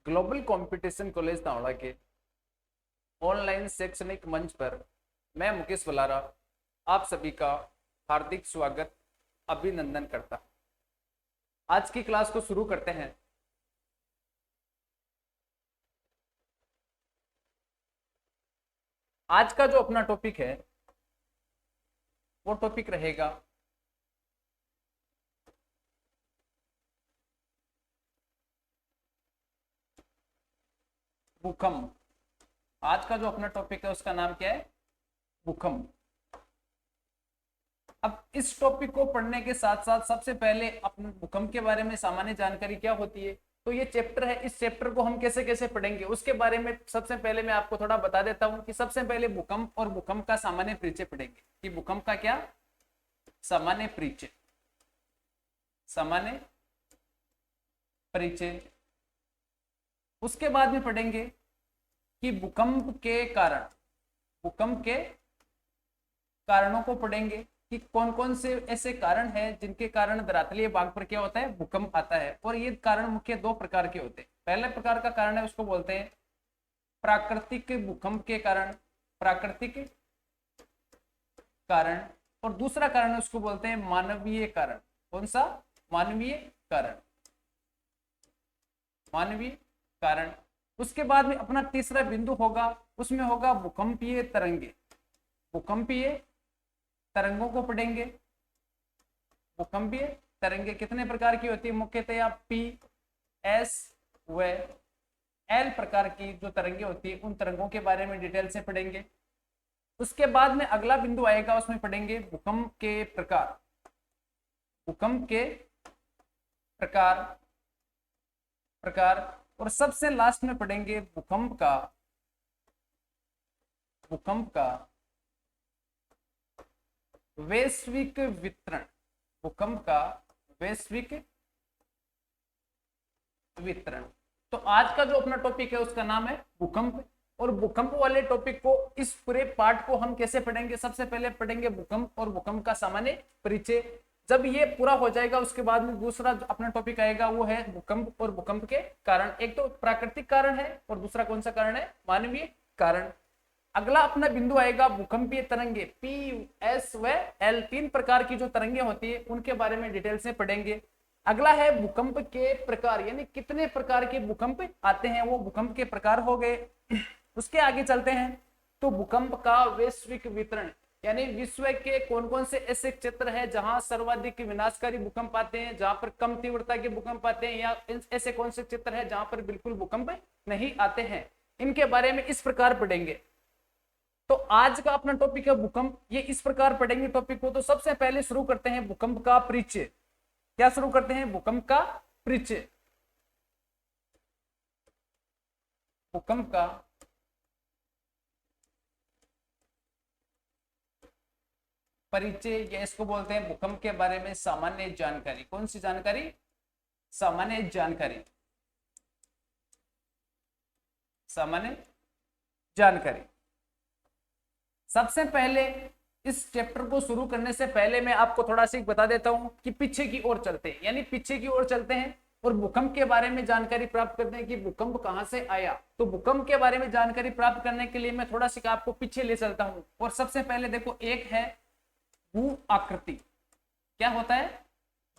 Global competition college धावड़ा के online शैक्षणिक मंच पर मैं मुकेश बलारा आप सभी का हार्दिक स्वागत अभिनंदन करता। आज की क्लास को शुरू करते हैं। आज का जो अपना टॉपिक है वो टॉपिक रहेगा भूकंप। आज का जो अपना टॉपिक है उसका नाम क्या है? भूकंप। अब इस टॉपिक को पढ़ने के साथ साथ सबसे पहले अपने भूकंप के बारे में सामान्य जानकारी क्या होती है, तो ये चैप्टर है, इस चैप्टर को हम कैसे कैसे पढ़ेंगे उसके बारे में सबसे पहले मैं आपको थोड़ा बता देता हूं कि सबसे पहले भूकंप और भूकंप का सामान्य परिचय पढ़ेंगे कि भूकंप का क्या सामान्य परिचय, सामान्य परिचय। उसके बाद में पढ़ेंगे कि भूकंप के कारण, भूकंप के कारणों को पढ़ेंगे कि कौन कौन से ऐसे कारण हैं जिनके कारण धरातलीय भाग पर क्या होता है, भूकंप आता है। और ये कारण मुख्य दो प्रकार के होते हैं। पहले प्रकार का कारण है उसको बोलते हैं प्राकृतिक भूकंप के कारण, प्राकृतिक कारण, और दूसरा कारण है उसको बोलते हैं मानवीय कारण। कौन सा? मानवीय कारण, मानवीय कारण। उसके बाद में अपना तीसरा बिंदु होगा, उसमें होगा भूकंपीय तरंगे। भूकंपीय तरंगों को पढ़ेंगे। भूकंपीय तरंगे कितने प्रकार की होती है? मुख्यतया पी, एस व एल प्रकार की जो तरंगे होती है उन तरंगों के बारे में डिटेल से पढ़ेंगे। उसके बाद में अगला बिंदु आएगा, उसमें पढ़ेंगे भूकंप के प्रकार, भूकंप के प्रकार प्रकार और सबसे लास्ट में पढ़ेंगे भूकंप का, भूकंप का वैश्विक वितरण, भूकंप का वैश्विक वितरण। तो आज का जो अपना टॉपिक है उसका नाम है भूकंप। और भूकंप वाले टॉपिक को, इस पूरे पार्ट को हम कैसे पढ़ेंगे? सबसे पहले पढ़ेंगे भूकंप और भूकंप का सामान्य परिचय। जब ये पूरा हो जाएगा उसके बाद में दूसरा जो अपना टॉपिक आएगा वो है भूकंप और भूकंप के कारण। एक तो प्राकृतिक कारण है और दूसरा कौन सा कारण है? मानवीय कारण। अगला अपना बिंदु आएगा भूकंपीय तरंगे, पी, एस व एल, तीन प्रकार की जो तरंगे होती है उनके बारे में डिटेल से पढ़ेंगे। अगला है भूकंप के प्रकार, यानी कितने प्रकार के भूकंप आते हैं, वो भूकंप के प्रकार हो गए। उसके आगे चलते हैं तो भूकंप का वैश्विक वितरण, यानी विश्व के कौन कौन से ऐसे क्षेत्र हैं जहां सर्वाधिक विनाशकारी भूकंप आते हैं, जहां पर कम तीव्रता के भूकंप आते हैं, या ऐसे कौन से क्षेत्र हैं जहां पर बिल्कुल भूकंप नहीं आते हैं, इनके बारे में इस प्रकार पढ़ेंगे। तो आज का अपना टॉपिक है भूकंप, ये इस प्रकार पढ़ेंगे टॉपिक को। तो सबसे पहले शुरू करते हैं भूकंप का परिचय। क्या शुरू करते हैं? भूकंप का परिचय। भूकंप का परिचय, या इसको बोलते हैं भूकंप के बारे में सामान्य जानकारी। कौन सी जानकारी? सामान्य जानकारी, सामान्य जानकारी। सबसे पहले इस चैप्टर को शुरू करने से पहले मैं आपको थोड़ा सा बता देता हूं कि पीछे की ओर चलते हैं, यानी पीछे की ओर चलते हैं और भूकंप के बारे में जानकारी प्राप्त करते हैं कि भूकंप कहां से आया। तो भूकंप के बारे में जानकारी प्राप्त करने के लिए मैं थोड़ा सा आपको पीछे ले चलता हूं। और सबसे पहले देखो, एक है भू आकृति। क्या होता है?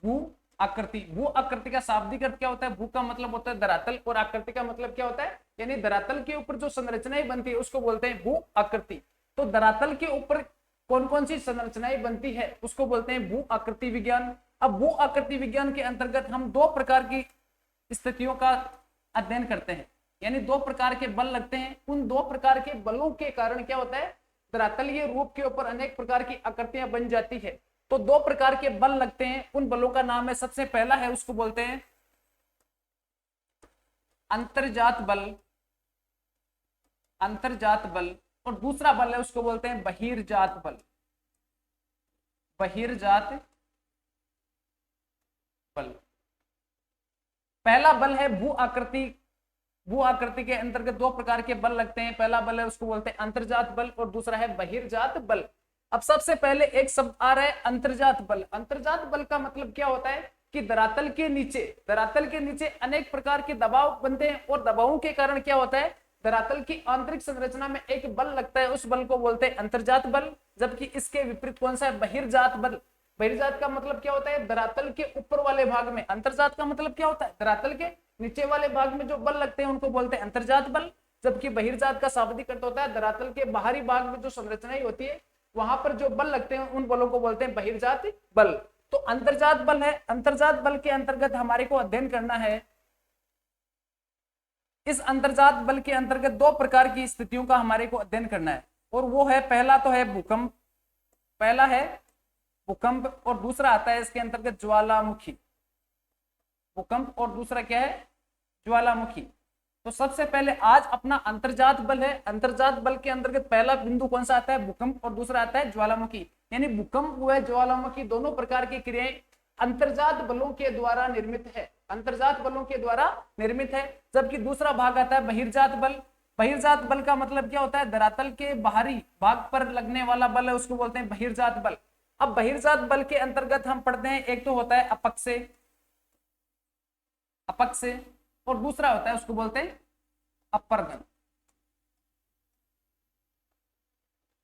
भू आकृति। भू आकृति का शाब्दिक अर्थ क्या होता है? भू का मतलब होता है धरातल और आकृति का मतलब क्या होता है? यानी धरातल के ऊपर जो संरचनाएं बनती है उसको बोलते हैं भू आकृति। तो धरातल के ऊपर कौन कौन सी संरचनाएं बनती है उसको बोलते हैं भू आकृति विज्ञान। अब भू आकृति विज्ञान के अंतर्गत हम दो प्रकार की स्थितियों का अध्ययन करते हैं, यानी दो प्रकार के बल लगते हैं। उन दो प्रकार के बलों के कारण क्या होता है? धरातलीय रूप के ऊपर अनेक प्रकार की आकृतियां बन जाती है। तो दो प्रकार के बल लगते हैं, उन बलों का नाम है, सबसे पहला है उसको बोलते हैं अंतर्जात बल, अंतर्जात बल, और दूसरा बल है उसको बोलते हैं बहिर्जात बल, बहिर्जात बल। पहला बल है भू आकृति। भू आकृति के अंतर्गत दो प्रकार के बल लगते हैं। पहला बल है उसको बोलते हैं अंतर्जात बल और दूसरा है बहिर्जात बल। अब सबसे पहले एक शब्द आ रहा है अंतर्जात बल। अंतर्जात बल का मतलब क्या होता है कि धरातल के नीचे अनेक प्रकार के दबाव बनते हैं और दबावों के कारण क्या होता है, धरातल की आंतरिक संरचना में एक बल लगता है, उस बल को बोलते हैं अंतर्जात बल। जबकि इसके विपरीत कौन सा है, बहिर्जात बल। बहिर्जात का मतलब क्या होता है, धरातल के ऊपर वाले भाग में। अंतर्जात का मतलब क्या होता है, धरातल के नीचे वाले भाग में जो बल लगते हैं उनको बोलते हैं अंतर्जात बल। जबकि बहिर्जात का शाब्दिक अर्थ होता है धरातल के बाहरी भाग में जो संरचनाएं होती है वहां पर जो बल लगते हैं उन बलों को बोलते हैं बहिर्जात बल। तो अंतर्जात बल है, अंतर्जात बल के अंतर्गत हमारे को अध्ययन करना है। इस अंतर्जात बल के अंतर्गत दो प्रकार की स्थितियों का हमारे को अध्ययन करना है, और वो है, पहला तो है भूकंप, पहला है भूकंप और दूसरा आता है इसके अंतर्गत ज्वालामुखी। भूकंप और दूसरा क्या है, ज्वालामुखी। तो सबसे पहले आज अपना अंतर्जात बल है। अंतर्जात बल के अंतर्गत पहला बिंदु कौन सा आता है, भूकंप, और दूसरा आता है ज्वालामुखी। यानी भूकंप व ज्वालामुखी दोनों प्रकार की क्रियाएं अंतर्जात बलों के द्वारा निर्मित है, अंतर्जात बलों के द्वारा निर्मित है। जबकि दूसरा भाग आता है बहिर्जात बल। बहिर्जात बल का मतलब क्या होता है, धरातल के बाहरी भाग पर लगने वाला बल है, उसको बोलते हैं बहिर्जात बल। अब बहिर्जात बल के अंतर्गत हम पढ़ते हैं, एक तो होता है अपक्षय, अपक्षय, और दूसरा होता है उसको बोलते हैं अपर्दन,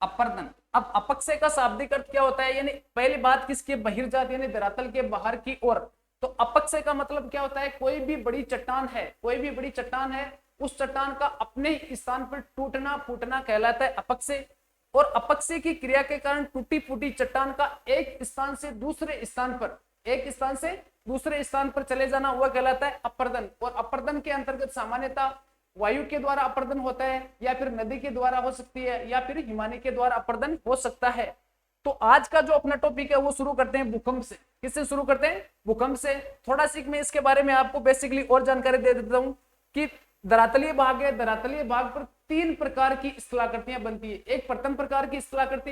अपर्दन। अब अपक्षय का शाब्दिक अर्थ क्या होता है, यानी पहली बात किसके, बहिर्जात यानी धरातल के बाहर की ओर। तो अपक्षय का मतलब क्या होता है, कोई भी बड़ी चट्टान है, कोई भी बड़ी चट्टान है, उस चट्टान का अपने स्थान पर टूटना फूटना कहलाता है अपक्षय। और अपक्षय की क्रिया के कारण टूटी फूटी चट्टान का एक स्थान से दूसरे स्थान पर, एक स्थान से दूसरे स्थान पर चले जाना हुआ कहलाता है अपर्दन। और अपर्दन के अंतर्गत सामान्यतः वायु के द्वारा अपर्दन होता है, या फिर नदी के द्वारा हो सकती है, या फिर हिमानी के द्वारा अपर्दन हो सकता है। तो आज का जो अपना टॉपिक है वो शुरू करते हैं भूकंप से। किससे शुरू करते हैं, भूकंप से। थोड़ा सी मैं इसके बारे में आपको बेसिकली और जानकारी दे देता हूं कि धरातलीय भाग है, धरातलीय भाग पर तीन प्रकार की स्थलाकृतियां बनती है। एक प्रथम प्रकार की स्थलाकृति,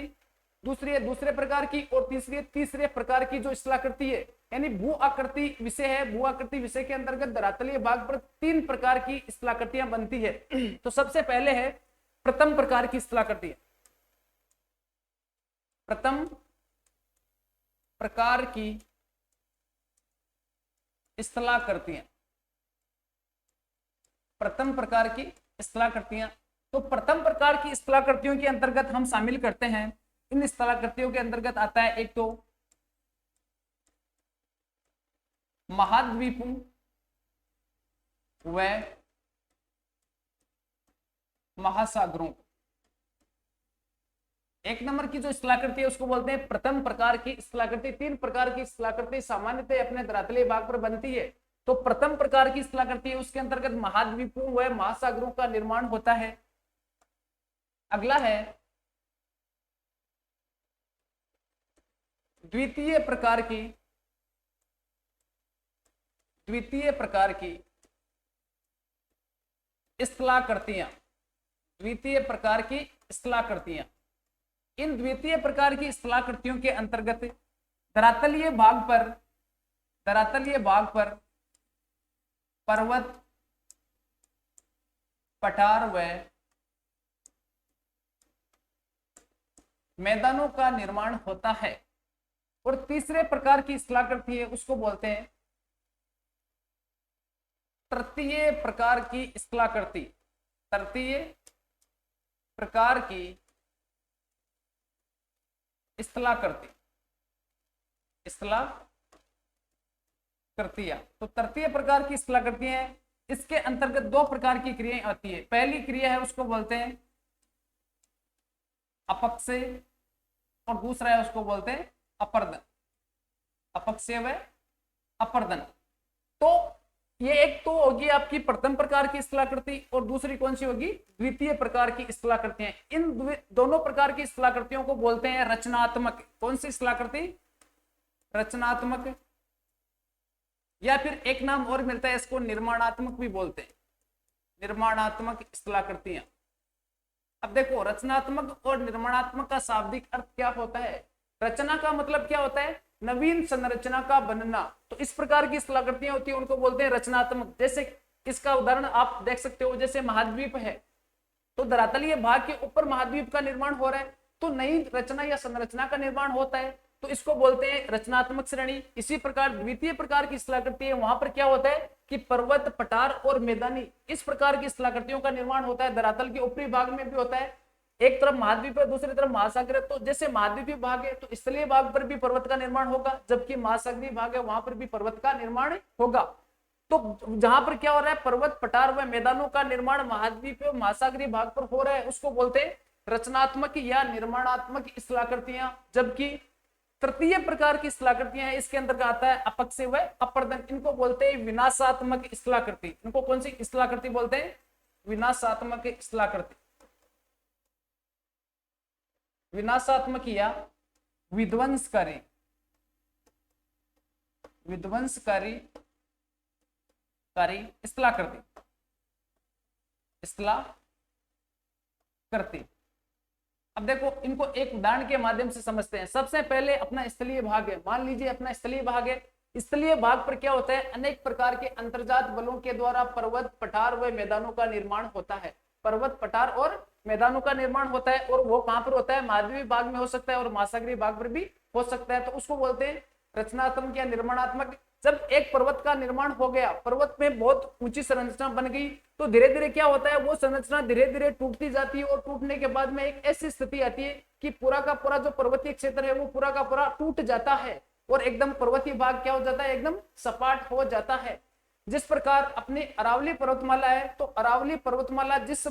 दूसरी है दूसरे प्रकार की, और तीसरी है तीसरे प्रकार की जो स्थलाकृति है, यानी भू आकृति विषय है। भू आकृति विषय के अंतर्गत धरातलीय भाग पर तीन प्रकार की स्थलाकृतियां बनती है। तो सबसे पहले है प्रथम प्रकार की स्थलाकृति। प्रथम प्रकार की स्थलाकृतियां, प्रथम प्रकार की स्थलाकृतियां। तो प्रथम प्रकार की स्थलाकृतियों के अंतर्गत हम शामिल करते हैं, इन स्थलाकृतियों के अंतर्गत आता है एक तो महाद्वीपों व महासागरों। एक नंबर की जो स्थलाकृति है उसको बोलते हैं प्रथम प्रकार की स्थलाकृति। तीन प्रकार की स्थलाकृति सामान्यतः अपने धरातलीय भाग पर बनती है। तो प्रथम प्रकार की स्थलाकृति है, उसके अंतर्गत महाद्वीपों व महासागरों का निर्माण होता है। अगला है द्वितीय प्रकार की, द्वितीय प्रकार की स्थलाकृतियां, द्वितीय प्रकार की स्थलाकृतियां। इन द्वितीय प्रकार की स्थलाकृतियों के अंतर्गत धरातलीय भाग पर, धरातलीय भाग पर पर्वत, पठार व मैदानों का निर्माण होता है। और तीसरे प्रकार की स्थलाकृति है उसको बोलते हैं तृतीय प्रकार की स्थलाकृति। तृतीय प्रकार की स्थलाकृति, स्थलाकृतियां। तो तृतीय प्रकार की स्थलाकृतियां हैं, इसके अंतर्गत दो प्रकार की क्रियाएं आती है। पहली क्रिया है उसको बोलते हैं अपक्षय, और दूसरा है उसको बोलते हैं अपर्दन, अपक्षय व अपर्दन। तो ये एक तो होगी आपकी प्रथम प्रकार की स्थलाकृति, और दूसरी कौन सी होगी, द्वितीय प्रकार की स्थलाकृतियां। इन दोनों प्रकार की स्थलाकृतियों को बोलते हैं रचनात्मक। कौन सी स्थलाकृति, रचनात्मक, या फिर एक नाम और मिलता है इसको निर्माणात्मक भी बोलते हैं, निर्माणात्मक स्थलाकृतियां। अब देखो रचनात्मक और निर्माणात्मक का शाब्दिक अर्थ क्या होता है। रचना का मतलब क्या होता है, नवीन संरचना का बनना। तो इस प्रकार की स्थलाकृतियां होती है उनको बोलते हैं रचनात्मक। जैसे इसका उदाहरण आप देख सकते हो, जैसे महाद्वीप है, तो धरातलीय भाग के ऊपर महाद्वीप का निर्माण हो रहा है, तो नई रचना या संरचना का निर्माण होता है। तो इसको बोलते हैं रचनात्मक श्रेणी। इसी प्रकार द्वितीय प्रकार की स्थलाकृति है, वहां पर क्या होता है कि पर्वत, पठार और मैदानी, इस प्रकार की स्थलाकृतियों का निर्माण होता है। धरातल के ऊपरी भाग में भी होता है, एक तरफ महाद्वीप है, दूसरी तरफ महासागर है। तो जैसे महाद्वीपीय भाग है तो स्थलीय भाग पर भी पर्वत का निर्माण होगा, जबकि महासागरीय भाग है वहां पर भी पर्वत का निर्माण होगा। तो जहां पर क्या हो रहा है, पर्वत, पठार व मैदानों का निर्माण महाद्वीपीय महासागरीय भाग पर हो रहा है, उसको बोलते हैं रचनात्मक या निर्माणात्मक स्थलाकृतियां। जबकि तृतीय प्रकार की स्थलाकृतियां हैं, इसके अंतर्गत आता है अपक्षय व अपर्दन, इनको बोलते हैं विनाशात्मक स्थलाकृति। इनको कौन सी स्थलाकृति बोलते हैं? विनाशात्मक स्थलाकृति। विनाशात्मक या विध्वंसकारी, विध्वंसकारी स्थलाकृति, स्थलाकृति। अब देखो इनको एक उदाहरण के माध्यम से समझते हैं। सबसे पहले अपना स्थलीय भाग है, मान लीजिए अपना स्थलीय भाग है। स्थलीय भाग पर क्या होता है, अनेक प्रकार के अंतर्जात बलों के द्वारा पर्वत, पठार व मैदानों का निर्माण होता है। पर्वत, पठार और मैदानों का निर्माण होता है, और वो कहां पर होता है? महाद्वीपीय भाग में हो सकता है और महासागरीय भाग पर भी हो सकता है। तो उसको बोलते हैं रचनात्मक या निर्माणात्मक। जब एक पर्वत का निर्माण हो गया, पर्वत में बहुत ऊंची संरचना बन गई, तो धीरे धीरे क्या होता है, वो संरचना धीरे धीरे टूटती जाती है, और टूटने के बाद में एक ऐसी स्थिति आती है कि पूरा का पूरा जो पर्वतीय क्षेत्र है वो पूरा का पूरा टूट जाता है, और एकदम पर्वतीय भाग क्या हो जाता है, एकदम सपाट हो जाता है। जिस प्रकार अपनी अरावली पर्वतमाला है, तो अरावली पर्वतमाला जिस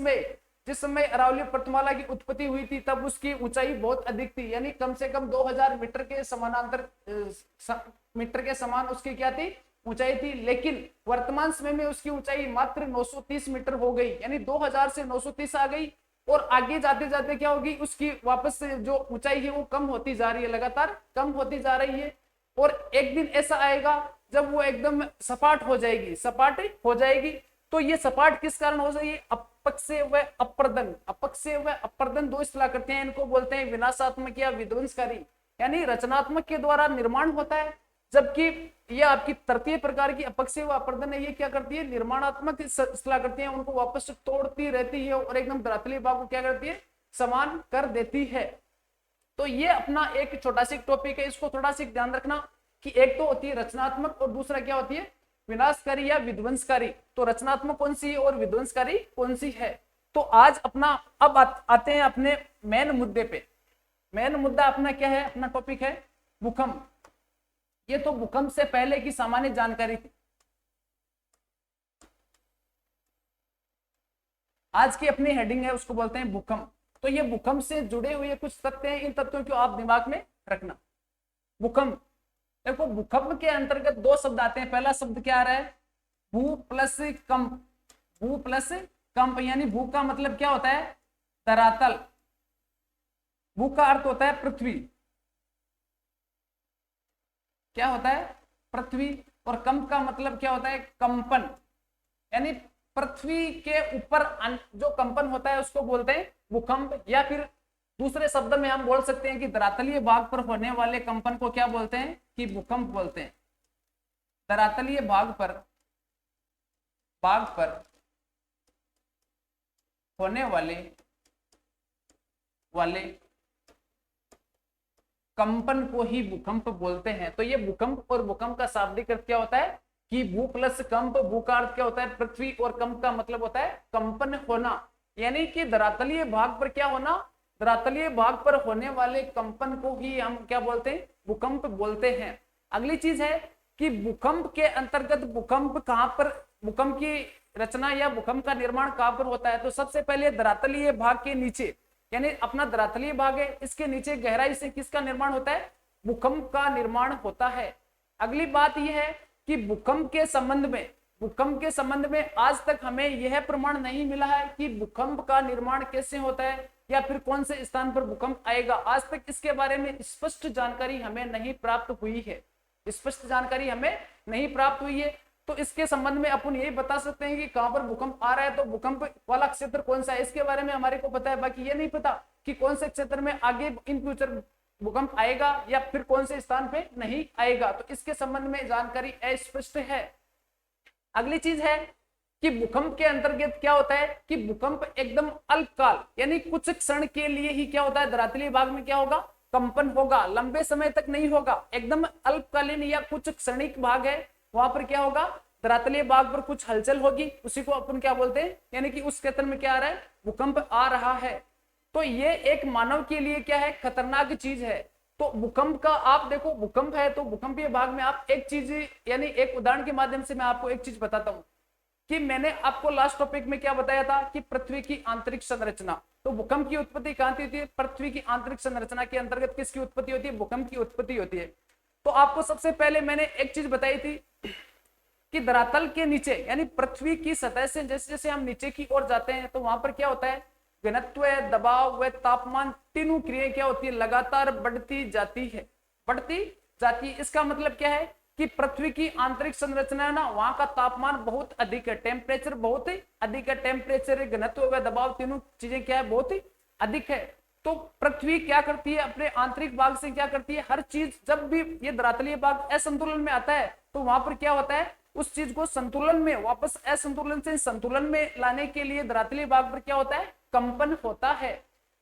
समय अरावली पर्वतमाला की उत्पत्ति हुई थी, तब उसकी ऊंचाई बहुत अधिक थी, यानी कम से कम 2000 मीटर के समानांतर मीटर के समान उसकी क्या थी, ऊंचाई थी। लेकिन वर्तमान समय में उसकी ऊंचाई मात्र 930 मीटर हो गई, यानी 2000 से 930 आ गई, और आगे जाते जाते क्या होगी, उसकी वापस से जो ऊंचाई है वो कम होती जा रही है, लगातार कम होती जा रही है। और एक दिन ऐसा आएगा जब वो एकदम सपाट हो जाएगी, सपाट हो जाएगी। तो ये सपाट किस कारण हो जाएगी? अपक्षय व अपर्दन। अपक्षय व अपर्दन दो स्थलाकृतियां, इनको बोलते हैं विनाशात्मक या विध्वंसकारी। यानी रचनात्मक के द्वारा निर्माण होता है, जबकि यह आपकी तृतीय प्रकार की अपक्षय व अपर्दन है, ये क्या करती है, निर्माणात्मक स्थलाकृतियां, उनको वापस से तोड़ती रहती है और एकदम धरातलीय भाग को क्या करती है, समान कर देती है। तो ये अपना एक छोटा सा टॉपिक है, इसको थोड़ा सा ध्यान रखना कि एक तो होती है रचनात्मक और दूसरा क्या होती है, विनाशकारी या विध्वंसकारी। तो रचनात्मक कौन सी है और विध्वंसकारी कौन सी है? तो आज अपना अब आते हैं अपने मेन मुद्दे पे। मेन मुद्दा अपना क्या है, अपना टॉपिक है भूकंप। ये तो भूकंप से पहले की सामान्य जानकारी थी। आज की अपनी हेडिंग है, उसको बोलते हैं भूकंप। तो ये भूकंप से जुड़े हुए कुछ तथ्य हैं, इन तथ्यों को आप दिमाग में रखना। भूकंप, देखो भूकंप के अंतर्गत दो शब्द आते हैं। पहला शब्द क्या आ रहा है, भू प्लस कंप। भू प्लस कंप, यानी भू का मतलब क्या होता है, धरातल। भू का अर्थ होता है पृथ्वी, क्या होता है, पृथ्वी। और कंप का मतलब क्या होता है, कंपन। यानी पृथ्वी के ऊपर जो कंपन होता है उसको बोलते हैं भूकंप। या फिर दूसरे शब्द में हम बोल सकते हैं कि धरातलीय भाग पर होने वाले कंपन को क्या बोलते हैं, कि भूकंप बोलते हैं। धरातलीय भाग पर होने वाले कंपन को ही भूकंप बोलते हैं। तो ये भूकंप और भूकंप का शाब्दिक अर्थ क्या होता है कि भू प्लस कंप। भू का अर्थ क्या होता है, पृथ्वी, और कंप का मतलब होता है कंपन होना, यानी कि धरातलीय भाग पर क्या होना, धरातलीय भाग पर होने वाले कंपन को ही हम क्या बोलते हैं, भूकंप बोलते हैं। अगली चीज है कि भूकंप के अंतर्गत भूकंप कहां पर, भूकंप की रचना या भूकंप का निर्माण कहां पर होता है? तो सबसे पहले धरातलीय भाग के नीचे, यानी अपना धरातलीय भाग है, इसके नीचे गहराई से किसका निर्माण होता है, भूकंप का निर्माण होता है। अगली बात यह है कि भूकंप के संबंध में आज तक हमें यह प्रमाण नहीं मिला है कि भूकंप का निर्माण कैसे होता है या फिर कौन से स्थान पर भूकंप आएगा। आज तक इसके बारे में स्पष्ट जानकारी हमें नहीं प्राप्त हुई है, स्पष्ट जानकारी हमें नहीं प्राप्त हुई है। तो इसके संबंध में अपन यही बता सकते हैं कि कहां पर भूकंप आ रहा है, तो भूकंप वाला क्षेत्र कौन सा है, इसके बारे में हमारे को पता है। बाकी ये नहीं पता कि कौन से क्षेत्र में आगे इन फ्यूचर भूकंप आएगा या फिर कौन से स्थान पे नहीं आएगा। तो इसके संबंध में जानकारी अस्पष्ट है। अगली चीज है कि भूकंप के अंतर्गत क्या होता है कि भूकंप एकदम अल्पकाल, यानी कुछ क्षण के लिए ही क्या होता है, धरातलीय भाग में क्या होगा, कंपन होगा, लंबे समय तक नहीं होगा, एकदम अल्पकालीन या कुछ क्षणिक भाग है, वहां पर क्या होगा, धरातलीय भाग पर कुछ हलचल होगी, उसी को अपन क्या बोलते हैं, यानी कि उस क्षेत्र में क्या आ रहा है, भूकंप आ रहा है। तो ये एक मानव के लिए क्या है, खतरनाक चीज है। तो भूकंप का आप देखो, भूकंप है तो भूकंपीय भाग में आप एक चीज, यानी एक उदाहरण के माध्यम से मैं आपको एक चीज बताता हूं कि मैंने आपको लास्ट टॉपिक में क्या बताया था कि पृथ्वी की आंतरिक संरचना, तो भूकंप की उत्पत्ति कहां होती है, पृथ्वी की आंतरिक संरचना के अंतर्गत किसकी उत्पत्ति होती है, भूकंप की उत्पत्ति होती है। तो आपको सबसे पहले मैंने एक चीज बताई थी कि धरातल के नीचे यानी पृथ्वी की सतह से जैसे जैसे हम नीचे की ओर जाते हैं तो वहां पर क्या होता है, घनत्व, दबाव व तापमान तीनों क्रियाएं क्या होती है, लगातार बढ़ती जाती है, बढ़ती जाती है। इसका मतलब क्या है कि पृथ्वी की आंतरिक संरचना है ना, वहां का तापमान बहुत अधिक है, टेम्परेचर बहुत ही अधिक है, टेम्परेचर, घनत्व व दबाव तीनों चीजें क्या है, बहुत ही अधिक है। तो पृथ्वी क्या करती है, अपने आंतरिक भाग से क्या करती है, हर चीज, जब भी ये धरातलीय भाग असंतुलन में आता है तो वहां पर क्या होता है, उस चीज को संतुलन में, वापस असंतुलन से संतुलन में लाने के लिए धरातलीय भाग पर क्या होता है, कंपन होता है।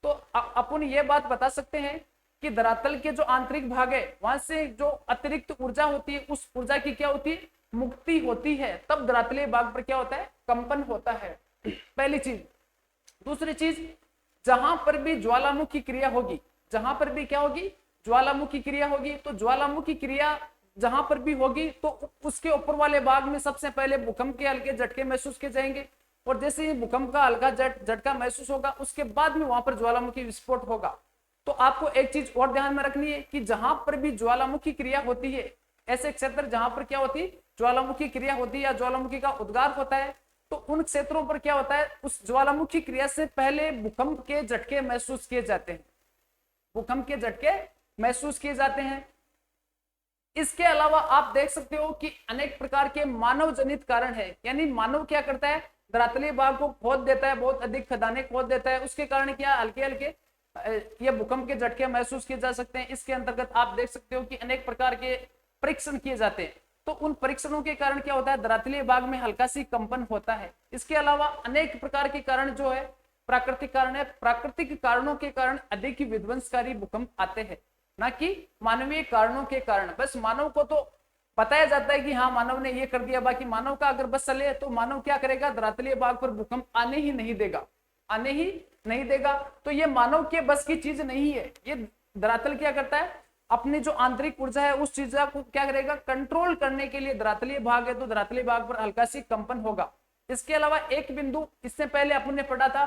तो अपन ये बात बता सकते हैं कि धरातल के जो आंतरिक भाग है वहां से जो अतिरिक्त ऊर्जा होती है, उस ऊर्जा की क्या होती है, मुक्ति होती है, तब धरातलीय भाग पर क्या होता है, कंपन होता है, पहली चीज। दूसरी चीज, जहां पर भी ज्वालामुखी क्रिया होगी, जहां पर भी क्या होगी, ज्वालामुखी क्रिया होगी, तो ज्वालामुखी क्रिया जहां पर भी होगी तो उसके ऊपर वाले भाग में सबसे पहले भूकंप के हल्के झटके महसूस किए जाएंगे, और जैसे ही भूकंप का हल्का झटका महसूस होगा उसके बाद में वहां पर ज्वालामुखी विस्फोट होगा। तो आपको एक चीज और ध्यान में रखनी है कि जहां पर भी ज्वालामुखी क्रिया होती है, ऐसे क्षेत्र जहां पर क्या होती है, ज्वालामुखी क्रिया होती है या ज्वालामुखी का उद्गार होता है, तो उन क्षेत्रों पर क्या होता है, उस ज्वालामुखी क्रिया से पहले भूकंप के झटके महसूस किए जाते हैं, भूकंप के झटके महसूस किए जाते हैं। इसके अलावा आप देख सकते हो कि अनेक प्रकार के मानव जनित कारण है, यानी मानव क्या करता है, धरातलीय भाग को खोद देता है, बहुत अधिक खदानें खोद देता है, उसके कारण क्या हल्के हल्के ये भूकंप के झटके महसूस किए जा सकते हैं। इसके अंतर्गत आप देख सकते हो कि अनेक प्रकार के परीक्षण किए जाते हैं, तो उन परीक्षणों के कारण क्या होता है, धरातलीय भाग में हल्का सी कंपन होता है। इसके अलावा अनेक प्रकार के कारण जो है प्राकृतिक कारण है, प्राकृतिक कारणों के कारण अधिक विध्वंसकारी भूकंप आते हैं, ना कि मानवीय कारणों के कारण। बस मानव को तो बताया जाता है कि हाँ मानव ने ये कर दिया, बाकी मानव का अगर बस चले तो मानव क्या करेगा, धरातलीय भाग पर भूकंप आने ही नहीं देगा, आने ही नहीं देगा। तो ये मानव के बस की चीज नहीं है, ये धरातल क्या करता है, अपनी जो आंतरिक ऊर्जा है उस चीज को क्या करेगा, कंट्रोल करने के लिए धरातलीय भाग है तो धरातलीय भाग पर हल्का सी कंपन होगा। इसके अलावा एक बिंदु इससे पहले अपन ने पढ़ा था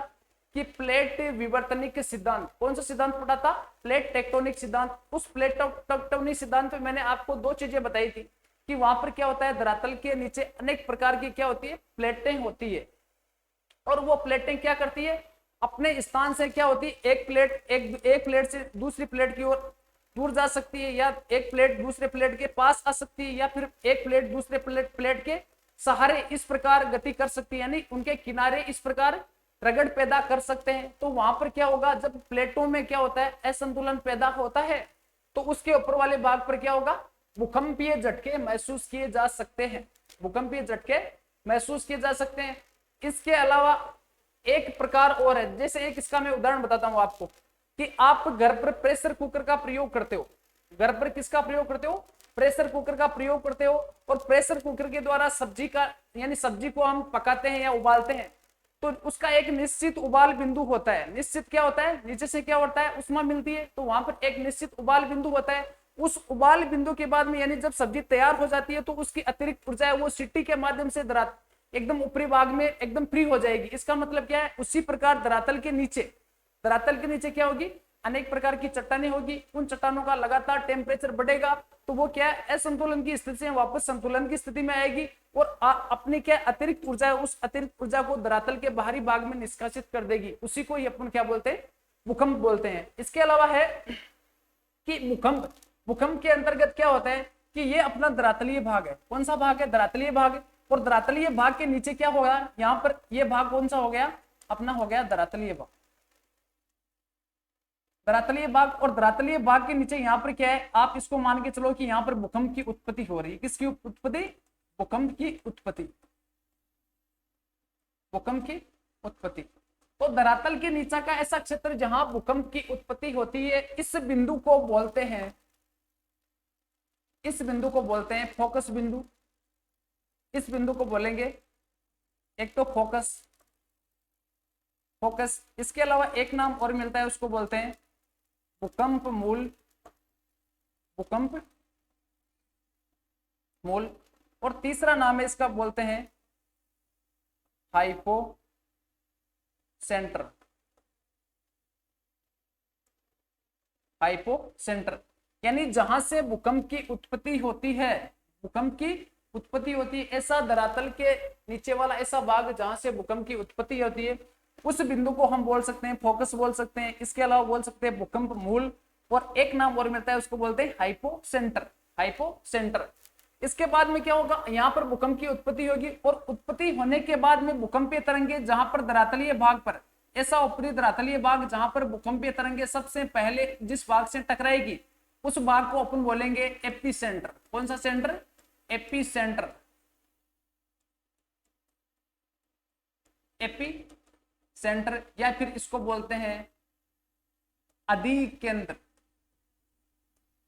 कि प्लेट विवर्तनिक सिद्धांत, कौन सा सिद्धांत पढ़ा था, प्लेट टेक्टोनिक सिद्धांत। उस प्लेट टेक्टोनिक सिद्धांत पे मैंने आपको दो चीजें बताई थी कि वहां पर क्या होता है, धरातल के नीचे अनेक प्रकार की क्या होती है, प्लेटें होती है, और वो प्लेटें क्या करती है, अपने स्थान से क्या होती है, एक प्लेट से दूसरी प्लेट की ओर दूर जा सकती है, या एक प्लेट दूसरे प्लेट के पास आ सकती है, या फिर एक प्लेट दूसरे प्लेट के सहारे इस प्रकार गति कर सकती है, यानी उनके किनारे इस प्रकार रगड़ पैदा कर सकते हैं। तो वहां पर क्या होगा, जब प्लेटों में क्या होता है, असंतुलन पैदा होता है, तो उसके ऊपर वाले भाग पर क्या होगा, भूकंपीय झटके महसूस किए जा सकते हैं, भूकंपीय झटके महसूस किए जा सकते हैं। इसके अलावा एक प्रकार और है, जैसे एक इसका मैं उदाहरण बताता हूं आपको कि आप घर पर प्रेशर कुकर का प्रयोग करते हो, घर पर किसका प्रयोग करते हो, प्रेशर कुकर का प्रयोग करते हो, और प्रेशर कुकर के द्वारा सब्जी का, यानी सब्जी को हम पकाते हैं या उबालते हैं, तो उसका एक निश्चित उबाल बिंदु होता है, निश्चित क्या होता है, नीचे से क्या होता है, उष्मा मिलती है, तो वहां पर एक निश्चित उबाल बिंदु होता है। उस उबाल बिंदु के बाद में यानी जब सब्जी तैयार हो जाती है तो उसकी अतिरिक्त ऊर्जा है वो सिट्टी के माध्यम से एकदम ऊपरी भाग में एकदम फ्री हो जाएगी। इसका मतलब क्या है, उसी प्रकार धरातल के नीचे क्या होगी, अनेक प्रकार की चट्टानें होगी, उन चट्टानों का लगातार टेम्परेचर बढ़ेगा, तो वो क्या है, असंतुलन की स्थिति से वापस संतुलन की स्थिति में आएगी, और अपनी क्या अतिरिक्त ऊर्जा है उस अतिरिक्त ऊर्जा को धरातल के बाहरी भाग में निष्कासित कर देगी, उसी को अपन क्या बोलते हैं, भूकंप बोलते हैं। इसके अलावा है कि भूकंप के अंतर्गत क्या होता है कि ये अपना धरातलीय भाग है, कौन सा भाग है, धरातलीय भाग है, और धरातलीय भाग के नीचे क्या होगा, यहाँ पर ये भाग कौन सा हो गया, अपना हो गया धरातलीय भाग, धरातलीय भाग। और धरातलीय भाग के नीचे यहाँ पर क्या है, आप इसको मान के चलो कि यहाँ पर भूकंप की उत्पत्ति हो रही है, किसकी उत्पत्ति, भूकंप की उत्पत्ति, भूकंप की उत्पत्ति। तो धरातल के नीचे का ऐसा क्षेत्र जहां भूकंप की उत्पत्ति होती है, इस बिंदु को बोलते हैं, इस बिंदु को बोलते हैं फोकस बिंदु। इस बिंदु को बोलेंगे एक तो फोकस, फोकस। इसके अलावा एक नाम और मिलता है, उसको बोलते हैं भूकंप मूल, भूकंप मूल। और तीसरा नाम है इसका, बोलते हैं हाइपो सेंटर, हाइपो सेंटर। यानी जहां से भूकंप की उत्पत्ति होती है, भूकंप की उत्पत्ति होती है, ऐसा धरातल के नीचे वाला ऐसा भाग जहां से भूकंप की उत्पत्ति होती है, उस बिंदु को हम बोल सकते हैं फोकस बोल सकते हैं। इसके अलावा बोल सकते हैं भूकंप मूल, और एक नाम और मिलता है, उसको बोलते हैं हाइपो सेंटर, हाइपो सेंटर। इसके बाद में क्या होगा, यहाँ पर भूकंप की उत्पत्ति होगी, और उत्पत्ति होने के बाद में भूकंपीय तरंगे जहां पर धरातलीय भाग पर, ऐसा ऊपरी धरातलीय भाग जहां पर भूकंपीय तरंगे सबसे पहले जिस भाग से टकराएगी, उस भाग को अपन बोलेंगे एपी सेंटर। कौन सा centre? AP centre, AP centre. या फिर इसको बोलते हैं अधिकेंद्र,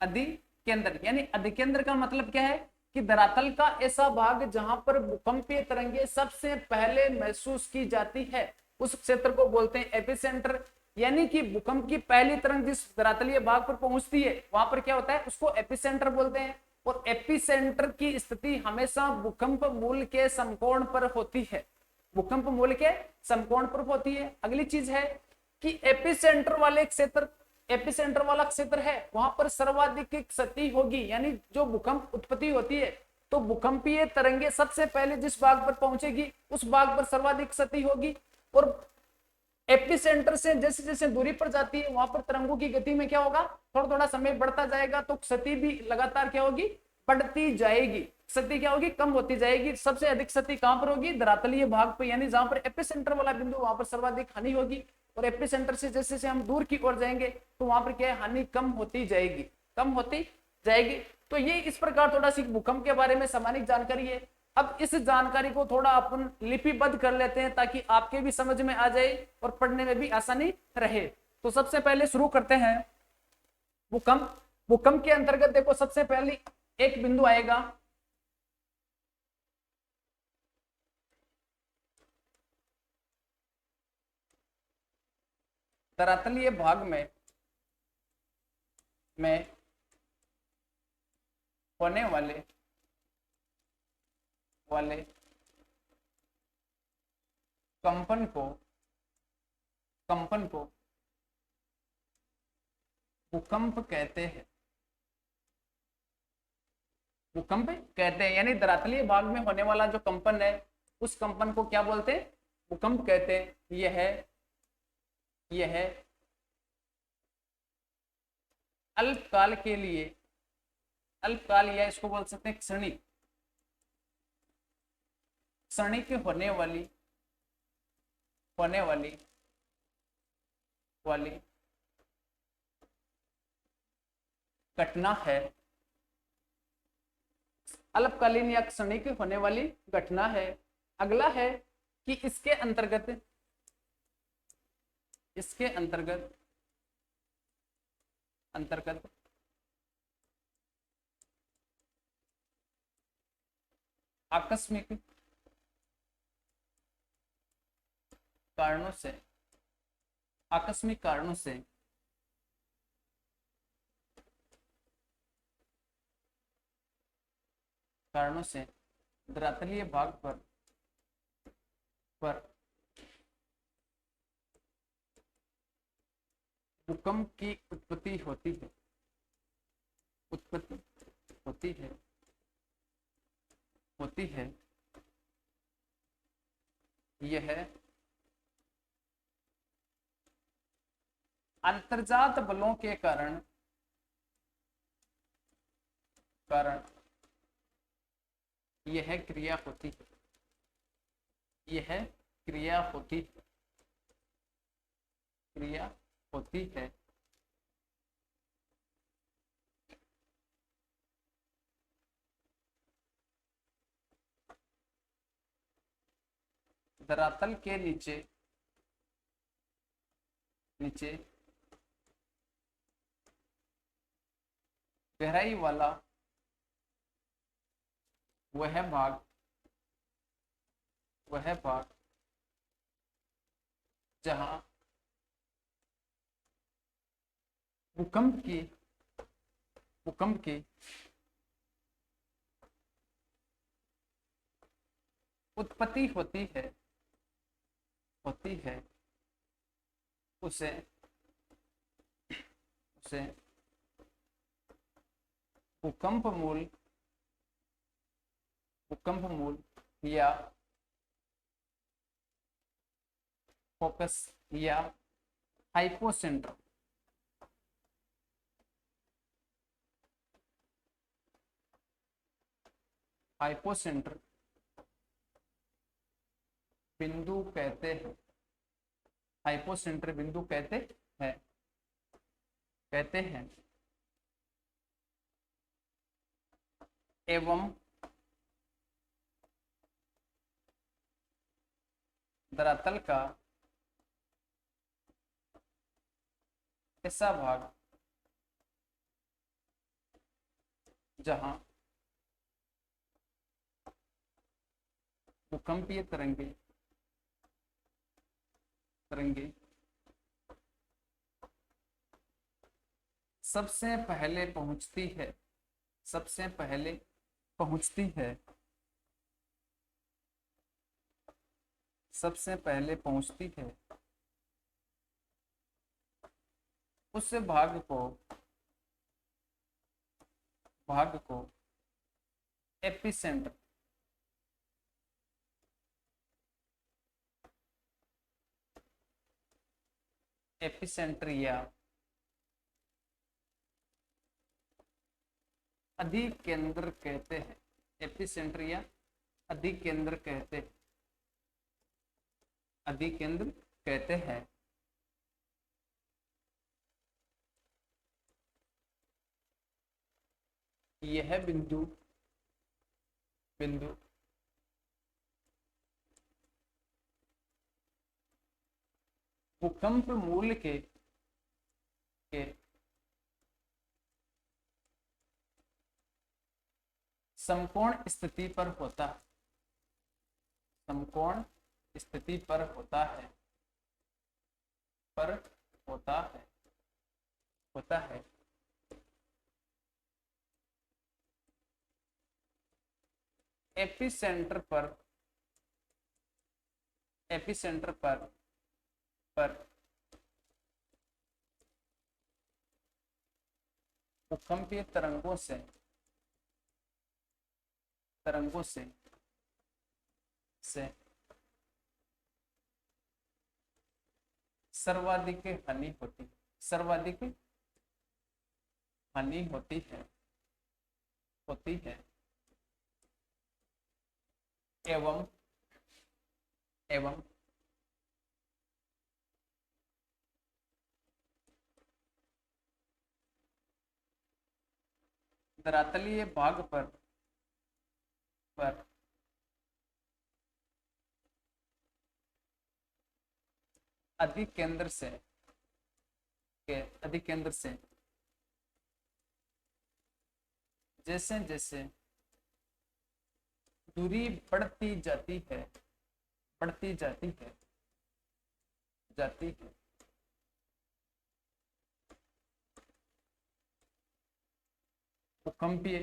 अधिकेंद्र। यानी अधिकेंद्र का मतलब क्या है कि धरातल का ऐसा भाग जहां पर भूकंपीय तरंगे सबसे पहले महसूस की जाती है, उस क्षेत्र को बोलते हैं एपिसेंटर। यानी कि भूकंप की पहली तरंग जिस धरातलीय भाग पर पहुंचती है, वहां पर क्या होता है, उसको एपिसेंटर बोलते हैं। और एपिसेंटर की स्थिति हमेशा भूकंप मूल के समकोण पर होती है, भूकंप मूल के समकोण पर होती है। अगली चीज है कि एपिसेंटर वाले क्षेत्र, एपिसेंटर वाला क्षेत्र है, वहां पर सर्वाधिक क्षति होगी। यानी जो भूकंप उत्पत्ति होती है, तो भूकंपीय तरंगे सबसे पहले जिस भाग पर पहुंचेगी, उस भाग पर सर्वाधिक क्षति होगी। और एपिसेंटर से जैसे जैसे दूरी पर जाती है, वहां पर तरंगों की गति में क्या होगा, थोड़ा थोड़ा समय बढ़ता जाएगा, तो क्षति भी लगातार क्या होगी, बढ़ती जाएगी। क्षति क्या होगी, कम होती जाएगी। सबसे अधिक क्षति कहां पर होगी, धरातलीय भाग पर, यानी जहां पर एपिसेंटर वाला बिंदु, वहां पर सर्वाधिक हानि होगी। और एपिसेंटर से जैसे जैसे हम दूर की ओर जाएंगे, तो वहां पर क्या है, हानि कम होती जाएगी, कम होती जाएगी। तो ये इस प्रकार थोड़ा सी भूकंप के बारे में सामान्य जानकारी है। अब इस जानकारी को थोड़ा अपन लिपिबद्ध कर लेते हैं, ताकि आपके भी समझ में आ जाए और पढ़ने में भी आसानी रहे। तो सबसे पहले शुरू करते हैं भूकंप। भूकंप के अंतर्गत देखो, सबसे पहले एक बिंदु आएगा, धरातलीय भाग में होने वाले कंपन को भूकंप कहते हैं, भूकंप कहते हैं। यानी धरातलीय भाग में होने वाला जो कंपन है, उस कंपन को क्या बोलते हैं, भूकंप कहते हैं। यह अल्पकाल के लिए, अल्पकाल या इसको बोल सकते हैं क्षणिक, क्षणिक होने वाली घटना है, अल्पकालीन या क्षणिक होने वाली घटना है। अगला है कि इसके अंतर्गत आकस्मिक कारणों से धरातलीय भाग पर भूकंप की उत्पत्ति होती है। यह अंतर्जात बलों के कारण यह क्रिया होती है। धरातल के नीचे नीचे गहराई वाला वह भाग जहां भूकंप की उत्पत्ति होती है उसे भूकंप मूल या फोकस या हाइपोसेंटर बिंदु कहते हैं। हाइपोसेंटर बिंदु कहते हैं एवं धरातल का ऐसा भाग जहां भूकंपीय तरंगे सबसे पहले पहुंचती है उस भाग को एपिसेंटर या अधिकेंद्र कहते हैं। एपिसेंटर या अधिकेंद्र कहते हैं। यह बिंदु भूकंप मूल के समकोण स्थिति पर होता है। एपिसेंटर पर भूकंपीय तरंगों से सर्वाधिक हानि होती है एवं धरातलीय भाग पर अधिकेंद्र से जैसे जैसे दूरी बढ़ती जाती है भूकंपीय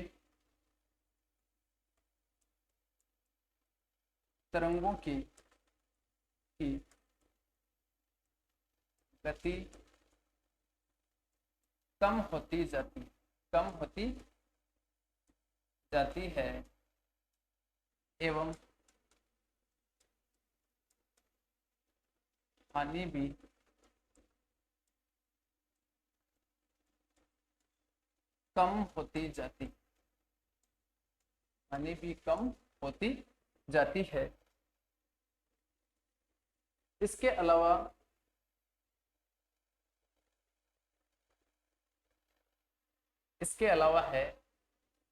तरंगों की गति कम होती जाती है एवं हानि भी कम होती जाती है। इसके अलावा है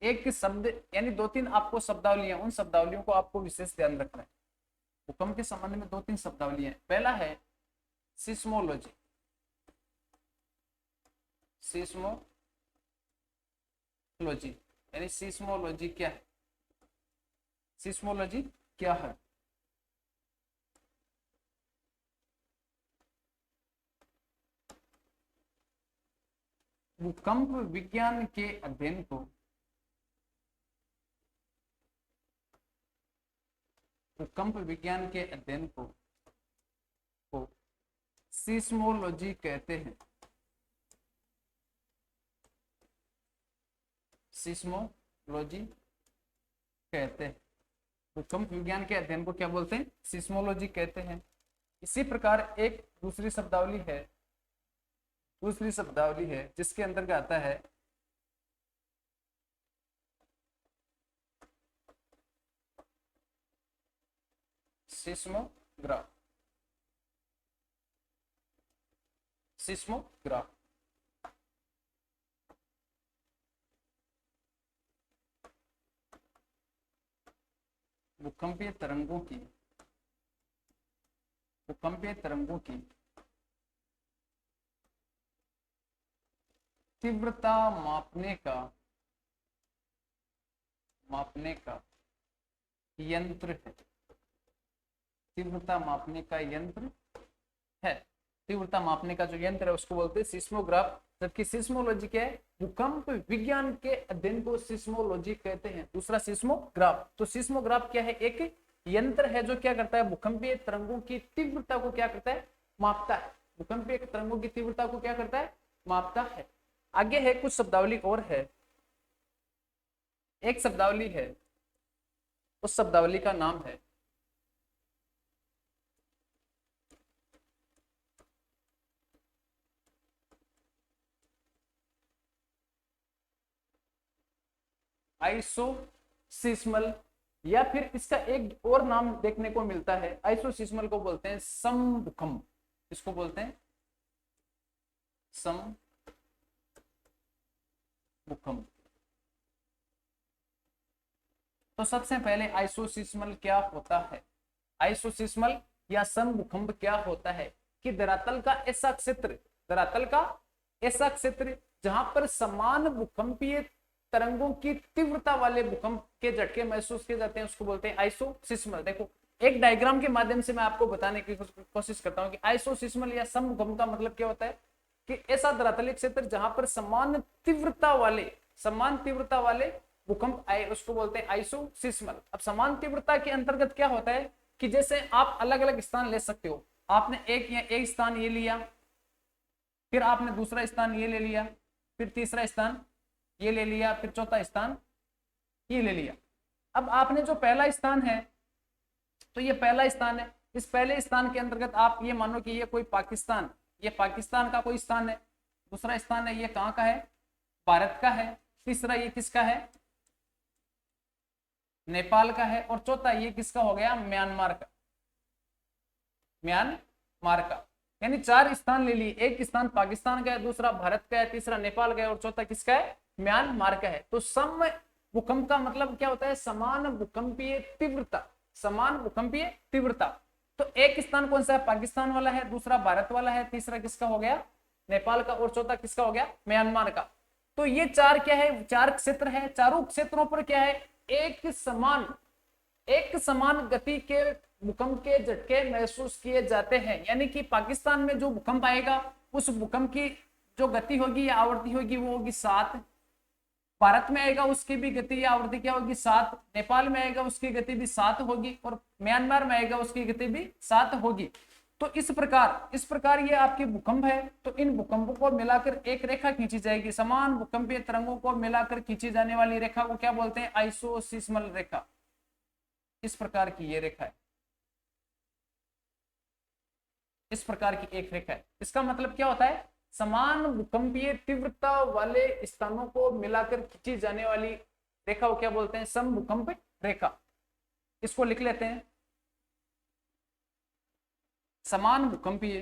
एक शब्द यानी 2-3 आपको शब्दावलियां, उन शब्दावलियों को आपको विशेष ध्यान रखना है। भूकंप के संबंध में 2-3 शब्दावलियां। पहला है सिस्मोलॉजी। सिस्मोलॉजी, यानी सिस्मोलॉजी क्या है, सिस्मोलॉजी क्या है? भूकंप विज्ञान के अध्ययन को, भूकंप विज्ञान के अध्ययन को सिस्मोलॉजी कहते हैं, सिस्मोलॉजी कहते हैं। भूकंप विज्ञान के अध्ययन को क्या बोलते हैं? सिस्मोलॉजी कहते हैं। इसी प्रकार एक दूसरी शब्दावली है, दूसरी शब्दावली है जिसके अंतर्गत आता है सिस्मोग्राफ, सिस्मोग्राफ। भूकंपीय तरंगों की, भूकंपीय तरंगों की तीव्रता मापने का, मापने का यंत्र है, तीव्रता मापने का यंत्र है। तीव्रता मापने का जो यंत्र है उसको बोलते हैं सिस्मोग्राफ। जबकि सिस्मोलॉजी क्या है? भूकंप विज्ञान के अध्ययन को सिस्मोलॉजी कहते हैं। दूसरा सिस्मोग्राफ। तो सिस्मोग्राफ क्या है? एक यंत्र है जो क्या करता है? भूकंपीय तरंगों की तीव्रता को क्या करता है? मापता है। भूकंपीय तरंगों की तीव्रता को क्या करता है? मापता है। आगे है कुछ शब्दावली और है, एक शब्दावली है, उस शब्दावली का नाम है आइसोसिस्मल, या फिर इसका एक और नाम देखने को मिलता है। आइसोसिस्मल को बोलते हैं समभूकंप। इसको बोलते हैं समभूकंप। तो सबसे पहले आइसोसिस्मल क्या होता है? आइसोसिस्मल या समभूकंप क्या होता है कि धरातल का ऐसा क्षेत्र, धरातल का ऐसा क्षेत्र जहां पर समान भूकंपीय तरंगों की तीव्रता वाले भूकंप के झटके महसूस किए जाते हैं, उसको बोलते हैं आइसोसिस्मल। देखो एक डायग्राम के माध्यम से मैं आपको बताने की कोशिश करता हूं कि आइसोसिस्मल या समभूकंप का मतलब क्या होता है कि ऐसा धरातलीय क्षेत्र जहां पर समान तीव्रता वाले भूकंप आए, उसको बोलते हैं आइसोसिस्मल। अब समान तीव्रता के अंतर्गत क्या होता है कि जैसे आप अलग अलग स्थान ले सकते हो। आपने एक स्थान ये लिया, फिर आपने दूसरा स्थान ये ले लिया, फिर तीसरा स्थान ये ले लिया, फिर चौथा स्थान ये ले लिया। अब आपने जो पहला स्थान है, तो ये पहला स्थान है। इस पहले स्थान के अंतर्गत आप ये मानो कि ये कोई पाकिस्तान, ये पाकिस्तान का कोई स्थान है। दूसरा स्थान है ये कहाँ का है? भारत का है। तीसरा ये किसका है? नेपाल का है। और चौथा ये किसका हो गया? म्यांमार का, म्यांमार का। यानी 4 स्थान ले लिए। एक स्थान पाकिस्तान का है, दूसरा भारत का है, तीसरा नेपाल का है और चौथा किसका है? म्यांमार का है। तो सम भूकंप का मतलब क्या होता है? समान भूकंपीय तीव्रता, समान भूकंपीय तीव्रता। तो एक स्थान कौन सा है? पाकिस्तान वाला है, दूसरा भारत वाला है, तीसरा किसका हो गया? नेपाल का, और चौथा किसका हो गया? म्यांमार का। तो ये 4 क्या है? 4 क्षेत्र है। चारों क्षेत्रों पर क्या है? एक समान गति के भूकंप के झटके महसूस किए जाते हैं। यानी कि पाकिस्तान में जो भूकंप आएगा उस भूकंप की जो गति होगी या आवृत्ति होगी वो होगी 7। भारत में आएगा उसकी भी गति या आवृत्ति क्या होगी? 7। नेपाल में आएगा उसकी गति भी 7 होगी, और म्यांमार में आएगा उसकी गति भी 7 होगी। तो इस प्रकार ये आपके भूकंप है। तो इन भूकंपों को मिलाकर एक रेखा खींची जाएगी। समान भूकंपीय तरंगों को मिलाकर खींची जाने वाली रेखा को क्या बोलते हैं? आइसोसिस्मल रेखा। इस प्रकार की ये रेखा है, इस प्रकार की एक रेखा है। इसका मतलब क्या होता है? समान भूकंपीय तीव्रता वाले स्थानों को मिलाकर खींची जाने वाली रेखा को क्या बोलते हैं? समभूकंप रेखा। इसको लिख लेते हैं, समान भूकंपीय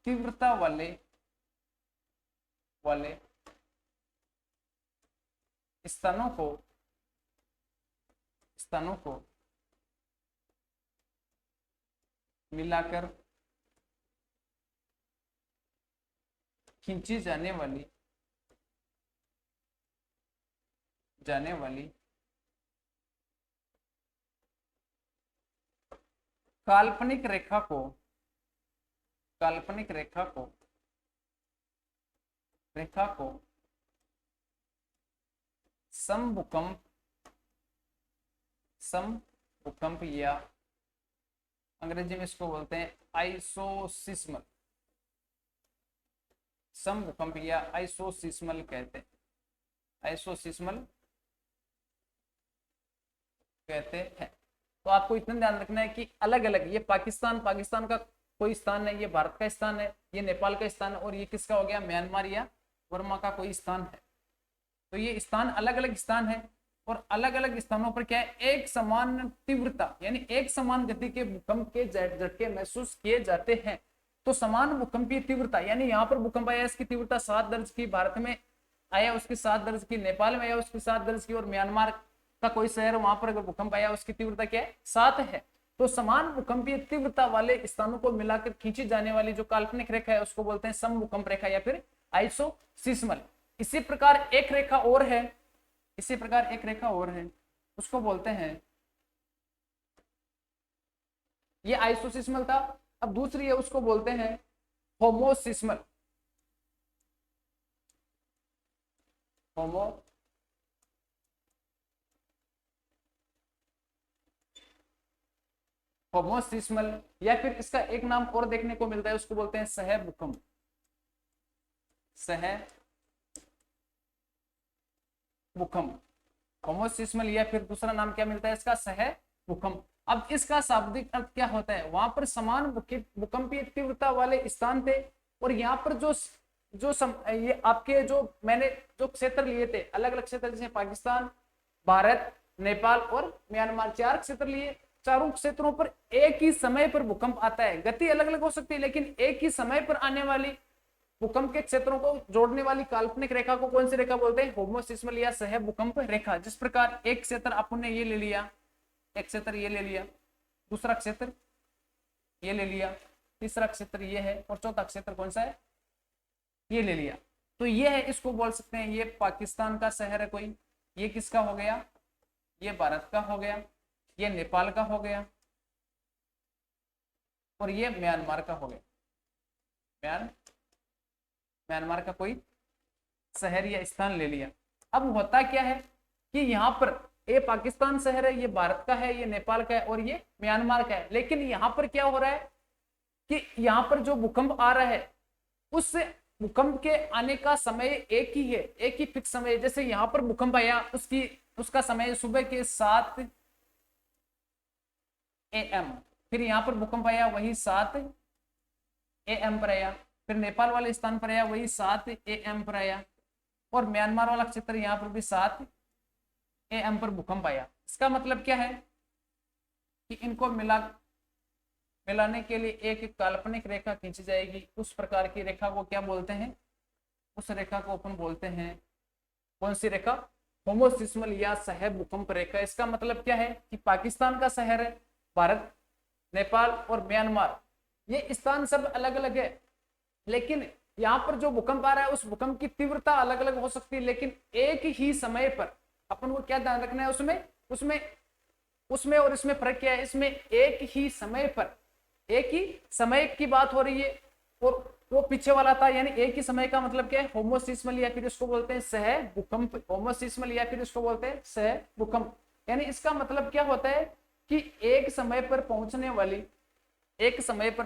तीव्रता वाले स्थानों को मिलाकर खींची जाने वाली काल्पनिक रेखा को समभूकंप या अंग्रेजी में इसको बोलते हैं आइसोसिस्मल, समभूकंप या आइसोसिस्मल कहते हैं, आइसोसिस्मल कहते हैं। तो आपको इतना ध्यान रखना है कि अलग अलग, ये पाकिस्तान का कोई स्थान है, ये भारत का स्थान है, ये नेपाल का स्थान है, और ये किसका हो गया, म्यांमार या वर्मा का कोई स्थान है। तो ये स्थान अलग अलग स्थान है, और अलग अलग स्थानों पर क्या है, एक समान तीव्रता यानी एक समान गति के भूकंप के झटके महसूस किए जाते हैं। तो समान भूकंपीय तीव्रता यानी यहाँ पर भूकंप आया, इसकी तीव्रता 7 दर्ज की, भारत में आया उसकी 7 दर्ज की, नेपाल में आया उसकी 7 दर्ज की, और म्यांमार का कोई शहर वहां पर अगर भूकंप आया उसकी तीव्रता क्या है, 7 है। तो समान भूकंपीय तीव्रता वाले स्थानों को मिलाकर खींची जाने वाली जो काल्पनिक रेखा है उसको बोलते हैं समभूकंप रेखा या फिर आइसोसिस्मल। इसी प्रकार एक रेखा और है, उसको बोलते हैं, ये आइसोसिस्मल था। अब दूसरी है, उसको बोलते हैं होमोसिस्मल। होमोसिस्मल या फिर इसका एक नाम और देखने को मिलता है, उसको बोलते हैं सह भूकंप। होमोसिस्मल या फिर दूसरा नाम क्या मिलता है इसका, सह भूकंप। अब इसका शाब्दिक अर्थ क्या होता है, वहां पर समान भूकंपीय तीव्रता वाले स्थान थे, और यहाँ पर ये आपके जो मैंने जो क्षेत्र लिए थे, अलग अलग क्षेत्र, जैसे पाकिस्तान, भारत, नेपाल और म्यांमार, 4 क्षेत्र लिए। चारों क्षेत्रों पर एक ही समय पर भूकंप आता है, गति अलग अलग हो सकती है, लेकिन एक ही समय पर आने वाली भूकंप के क्षेत्रों को जोड़ने वाली काल्पनिक रेखा को कौन सी रेखा बोलते हैं, होमोसिस्मल या सह भूकंप रेखा। जिस प्रकार एक क्षेत्र आपने ये ले लिया, एक क्षेत्र ये ले लिया, दूसरा क्षेत्र ये ले लिया, तीसरा क्षेत्र ये है, और चौथा क्षेत्र कौन सा है, ये ले लिया। तो ये है, इसको बोल सकते हैं ये पाकिस्तान का शहर है कोई, ये किसका हो गया, ये भारत का हो गया, ये नेपाल का हो गया, और ये म्यांमार का हो गया, म्यांमार का कोई शहर या स्थान ले लिया। अब होता क्या है कि यहाँ पर ये पाकिस्तान शहर है, ये भारत का है, ये नेपाल का है, और ये म्यांमार का है। लेकिन यहाँ पर क्या हो रहा है कि यहाँ पर जो भूकंप आ रहा है, उस भूकंप के आने का समय एक ही है, एक ही फिक्स समय। जैसे यहाँ पर भूकंप आया, उसका समय सुबह के 7 AM, फिर यहाँ पर भूकंप आया वही 7 AM पर आया, फिर नेपाल वाले स्थान पर आया वही 7 AM पर आया, और म्यांमार वाला क्षेत्र यहाँ पर भी 7 AM पर भूकंप आया। इसका मतलब क्या है कि इनको मिलाने के लिए एक काल्पनिक रेखा खींची जाएगी। उस प्रकार की रेखा को क्या बोलते हैं, उस रेखा को अपन बोलते हैं, कौन सी रेखा, होमोसिस्मल या सह भूकंप रेखा। इसका मतलब क्या है कि पाकिस्तान का शहर है, भारत, नेपाल और म्यांमार, ये स्थान सब अलग अलग है, लेकिन यहाँ पर जो भूकंप आ रहा है उस भूकंप की तीव्रता अलग अलग हो सकती है, लेकिन एक ही समय पर अपन को क्या ध्यान रखना है, उसमें और इसमें फर्क क्या है, इसमें एक ही समय की बात हो रही है, और वो पीछे वाला था, यानी एक ही समय का मतलब क्या है, होमोसिस्मल या फिर इसको बोलते हैं सह भूकंप। होमोसिस्मल या फिर इसको बोलते हैं सह भूकंप, यानी इसका मतलब क्या होता है कि एक समय पर पहुंचने वाली एक समय पर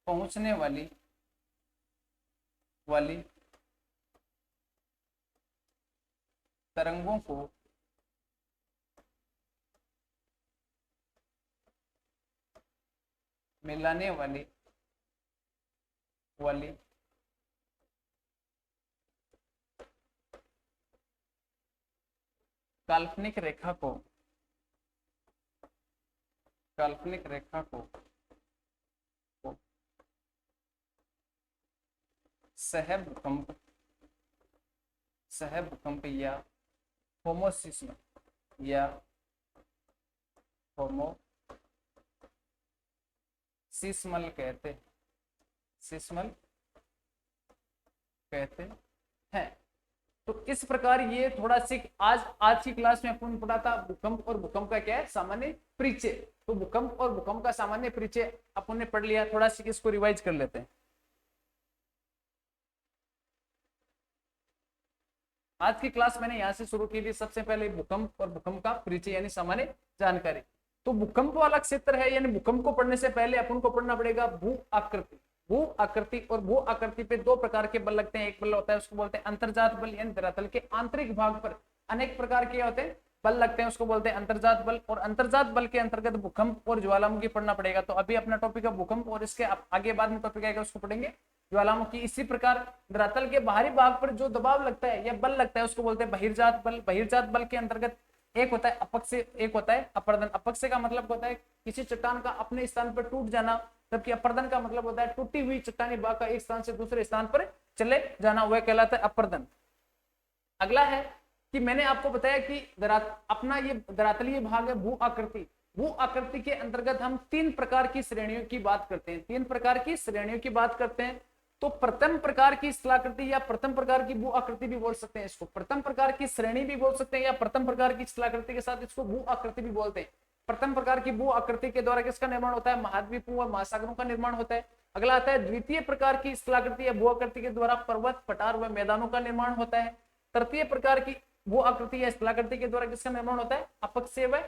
पहुंचने वाली तरंगों को मिलाने वाली काल्पनिक रेखा को सह सह भूकंप या होमोसिस्मल या होमोसिस्मल कहते सिस्मल कहते हैं। तो इस प्रकार ये थोड़ा सी आज की क्लास में अपन पढ़ा था भूकंप और भूकंप का क्या है सामान्य परिचय। तो भूकंप और भूकंप का सामान्य परिचय अपन ने पढ़ लिया, थोड़ा सी इसको रिवाइज कर लेते हैं। आज की क्लास मैंने यहां से शुरू की थी, सबसे पहले भूकंप और भूकंप का परिचय यानी सामान्य जानकारी। तो भूकंप वाला क्षेत्र है, यानी भूकंप को पढ़ने से पहले अपन को पढ़ना पड़ेगा भू आकृति। भू आकृति और भू आकृति पे दो प्रकार के बल लगते हैं। एक बल होता है उसको बोलते हैं अंतर्जात बल, यानी धरातल के आंतरिक भाग पर अनेक प्रकार के होते हैं बल लगते हैं, उसको बोलते हैं अंतर्जात बल। और अंतर्जात बल के अंतर्गत भूकंप और ज्वालामुखी पढ़ना पड़ेगा। तो अभी अपना टॉपिक है भूकंप और इसके आगे बाद में टॉपिक आएगा उसको पढ़ेंगे ज्वालामुखी। इसी प्रकार धरातल के बाहरी भाग पर जो दबाव लगता है या बल लगता है उसको बोलते हैं बहिर्जात बल। बहिर्जात बल के अंतर्गत एक होता है अपक्षय, एक होता है अपर्दन। अपक्षय का मतलब होता है किसी चट्टान का अपने स्थान पर टूट जाना, जबकि अपर्दन का मतलब होता है टूटी हुई चट्टानी भाग का एक स्थान से दूसरे स्थान पर चले जाना, वह कहलाता है अपर्दन। अगला है कि मैंने आपको बताया कि अपना ये धरातलीय भाग है भू आकृति। भू आकृति के अंतर्गत हम तीन प्रकार की श्रेणियों की बात करते हैं, तीन प्रकार की श्रेणियों की बात करते हैं। तो प्रथम प्रकार की स्थलाकृति या प्रथम प्रकार की भू आकृति भी बोल सकते हैं इसको, प्रथम प्रकार की श्रेणी भी बोल सकते हैं, या प्रथम प्रकार की स्थलाकृति के साथ इसको भू आकृति भी बोलते हैं। प्रथम प्रकार की भू आकृति के द्वारा किसका निर्माण होता है? महाद्वीपों और महासागरों का निर्माण होता है। अगला आता है द्वितीय प्रकार की स्थलाकृति या भू आकृति के द्वारा पर्वत, पठार व मैदानों का निर्माण होता है। तृतीय प्रकार की भू आकृति या स्थलाकृति के द्वारा किसका निर्माण होता है? अपक्षय व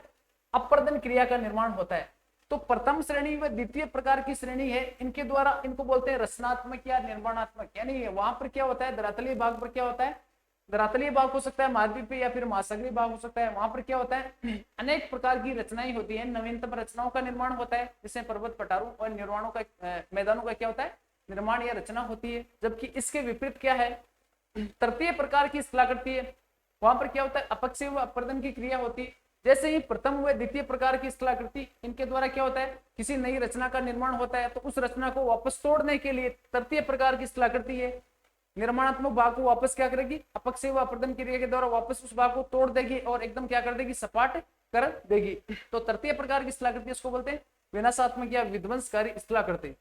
अपर्दन क्रिया का निर्माण होता है। तो प्रथम श्रेणी व द्वितीय प्रकार की श्रेणी है, इनके द्वारा इनको बोलते हैं रचनात्मक या निर्माणात्मक। यानी वहां पर क्या होता है, धरातलीय भाग पर क्या होता है, धरातलीय भाग हो सकता है महाद्वीपीय या फिर महासागरीय भाग हो सकता है। वहां पर क्या होता है, अनेक प्रकार की रचनाएं होती है, नवीनतम रचनाओं का निर्माण होता है, जिसमें पर्वत, पठारों और निर्माणों का मैदानों का क्या होता है, निर्माण या रचना होती है। जबकि इसके विपरीत क्या है, तृतीय प्रकार की स्थलाकृति है, वहां पर क्या होता है, अपक्षय व अपर्दन की क्रिया होती है। जैसे ही प्रथम व द्वितीय प्रकार की स्थलाकृति, इनके द्वारा क्या होता है, किसी नई रचना का निर्माण होता है, तो उस रचना को वापस तोड़ने के लिए तृतीय प्रकार की स्थलाकृति है, निर्माणात्मक भाग को वापस क्या करेगी, अपक्षय व अपर्दन क्रिया के द्वारा वापस उस भाग को तोड़ देगी और एकदम क्या कर देगी, सपाट कर देगी। तो तृतीय प्रकार की स्थलाकृति इसको बोलते हैं विनाशात्मक या विध्वंसकारी स्थलाकृति।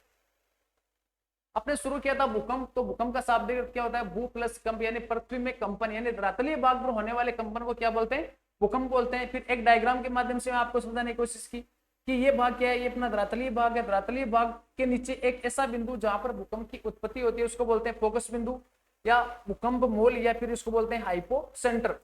आपने शुरू किया था भूकंप, तो भूकंप का शाब्दिक अर्थ क्या होता है, भू प्लस कंप, यानी पृथ्वी में कंपन, यानी धरातलीय भाग पर होने वाले कंपन को क्या बोलते हैं, भूकंप बोलते हैं। फिर एक डायग्राम के माध्यम से मैं आपको समझाने की कोशिश की कि ये भाग क्या है, ये अपना धरातलीय भाग है। धरातलीय भाग के नीचे एक ऐसा बिंदु जहां पर भूकंप की उत्पत्ति होती है, उसको बोलते हैं फोकस बिंदु या भूकंप मूल, या फिर इसको बोलते हैं हाइपो सेंटर।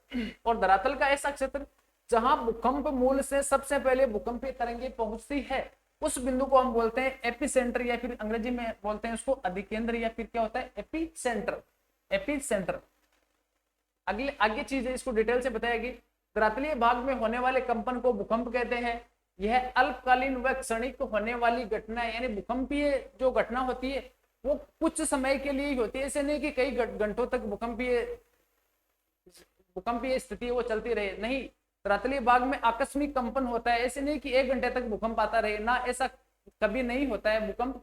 और धरातल का ऐसा क्षेत्र जहां भूकंप मूल से सबसे पहले भूकंपीय तरंगे पहुंचती है, उस बिंदु को हम बोलते हैं एपी सेंटर, या फिर अंग्रेजी में बोलते हैं उसको अधिकेंद्र, या फिर क्या होता है, एपी सेंटर। एपी सेंटर अगले आगे चीज है, इसको डिटेल से बताएगी। धरातलीय भाग में होने वाले कंपन को भूकंप कहते हैं। यह अल्पकालीन व क्षणिक होने वाली घटना है, यानी भूकंपीय जो घटना होती है वो कुछ समय के लिए ही होती है। ऐसे नहीं कि कई घंटों तक भूकंपीय स्थिति वो चलती रहे, नहीं। धरातलीय भाग में आकस्मिक कंपन होता है, ऐसे नहीं कि 1 घंटे तक भूकंप आता रहे ना, ऐसा कभी नहीं होता है। भूकंप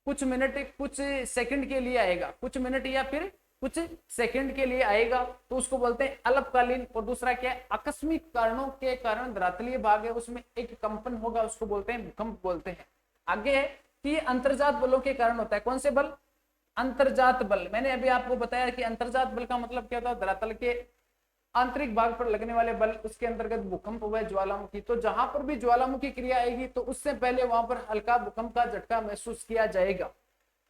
कुछ मिनट, कुछ सेकंड के लिए आएगा, कुछ मिनट या फिर कुछ सेकंड के लिए आएगा, तो उसको बोलते हैं अल्पकालीन। और दूसरा क्या है, आकस्मिक कारणों के कारण धरातलीय भाग है उसमें एक कंपन होगा, उसको बोलते हैं भूकंप बोलते हैं। आगे है कि ये अंतर्जात बलों के कारण होता है। कौन से बल? अंतर्जात बल। मैंने अभी आपको बताया कि अंतर्जात बल का मतलब क्या होता है, धरातल के आंतरिक भाग पर लगने वाले बल, उसके अंतर्गत भूकंप व ज्वालामुखी। तो जहां पर भी ज्वालामुखी क्रिया आएगी तो उससे पहले वहां पर हल्का भूकंप का झटका महसूस किया जाएगा।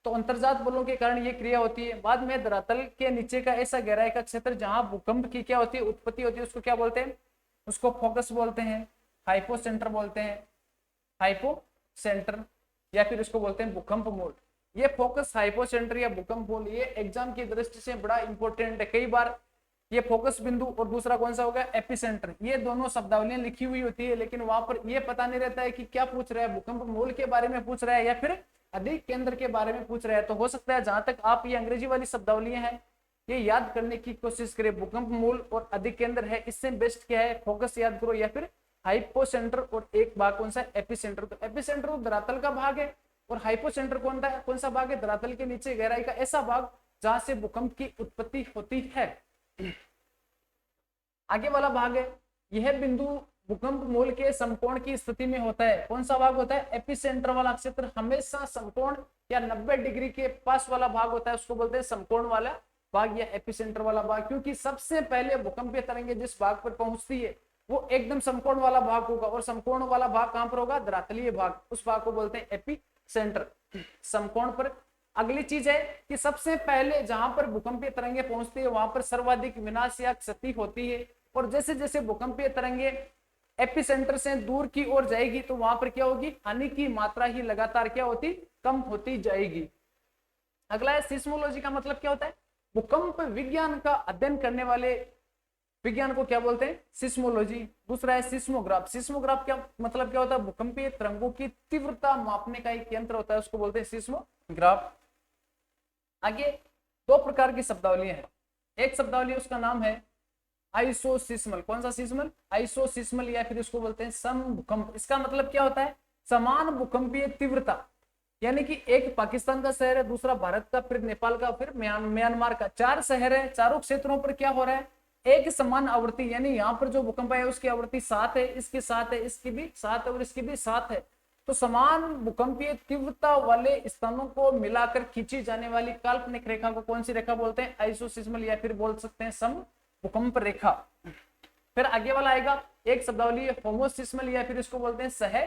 तो अंतर्जात बलों के कारण ये क्रिया होती है। बाद में धरातल के नीचे का ऐसा गहराई का क्षेत्र जहां भूकंप की क्या होती है, उत्पत्ति होती है, उसको क्या बोलते हैं, उसको फोकस बोलते हैं, हाइपो सेंटर बोलते हैं, हाइपो सेंटर, या फिर इसको बोलते हैं भूकंप मूल। ये फोकस, हाइपो सेंटर या भूकंप मूल, ये एग्जाम की दृष्टि से बड़ा इंपॉर्टेंट है। कई बार ये फोकस बिंदु और दूसरा कौन सा होगा, एपिसेंटर, ये दोनों शब्दावलियां लिखी हुई होती है, लेकिन वहां पर ये पता नहीं रहता है कि क्या पूछ रहा है, भूकंप मूल के बारे में पूछ रहा है या फिर अधिक केंद्र के बारे में पूछ रहा है। तो हो सकता है जहां तक आप ये अंग्रेजी वाली शब्दावलियां हैं ये याद करने की कोशिश करें। भूकंप मूल और अधिक केंद्र है, इससे बेस्ट क्या है, फोकस याद करो या फिर हाइपो सेंटर, और एक भाग कौन सा, एपिसेंटर। तो एपिसेंटर धरातल का भाग है और हाइपो सेंटर कौन सा भाग है, धरातल के नीचे गहराई का ऐसा भाग जहां से भूकंप की उत्पत्ति होती है। आगे वाला भाग है, यह बिंदु भूकंप मूल के समकोण की स्थिति में होता है। कौन सा भाग होता है? एपिसेंटर वाला क्षेत्र हमेशा समकोण या 90 डिग्री के पास वाला भाग होता है, उसको बोलते हैं समकोण वाला भाग या एपिसेंटर वाला भाग, क्योंकि सबसे पहले भूकंपीय तरंगे जिस भाग पर पहुंचती है वो एकदम समकोण वाला भाग होगा, और समकोण वाला भाग कहां पर होगा? धरातलीय भाग, उस भाग को बोलते हैं एपिसेंटर, समकोण पर। अगली चीज है कि सबसे पहले जहां पर भूकंपीय तरंगे पहुंचती है वहां पर सर्वाधिक विनाश या क्षति होती है, और जैसे जैसे भूकंपीय तरंगे एपिसेंटर से दूर की ओर जाएगी तो वहां पर क्या होगी? हानि की मात्रा ही लगातार क्या होती? कम होती जाएगी। अगला है सिस्मोलॉजी का मतलब क्या होता है? भूकंप विज्ञान का अध्ययन करने वाले विज्ञान को क्या बोलते हैं? सिस्मोलॉजी। दूसरा है सिस्मोग्राफ। सिस्मोग्राफ क्या मतलब क्या होता है? भूकंपीय तरंगों की तीव्रता मापने का एक यंत्र होता है, उसको बोलते हैं सिस्मोग्राफ। आगे दो प्रकार की शब्दावली है। एक शब्दावली उसका नाम है आइसोसिस्मल। कौन सा सिस्मल? आइसोसिस्मल, या फिर इसको बोलते हैं समभूकंप। इसका मतलब क्या होता है? समान भूकंपीय तीव्रता, यानी कि एक पाकिस्तान का शहर है, दूसरा भारत का, फिर नेपाल का, फिर म्यांमार का, चार शहर है, चारों क्षेत्रों पर क्या हो रहा है? एक समान आवृत्ति, यानी यहाँ पर जो भूकंप है उसकी आवृत्ति 7 है, इसकी 7 है, इसकी भी 7 है और इसकी भी 7 है। तो समान भूकंपीय तीव्रता वाले स्थानों को मिलाकर खींची जाने वाली काल्पनिक रेखा को कौन सी रेखा बोलते हैं? आइसोसिस्मल, या फिर बोल सकते हैं सम भूकंप रेखा। फिर आगे वाला आएगा एक शब्दावली है होमोसिस्मल, या फिर इसको बोलते हैं सह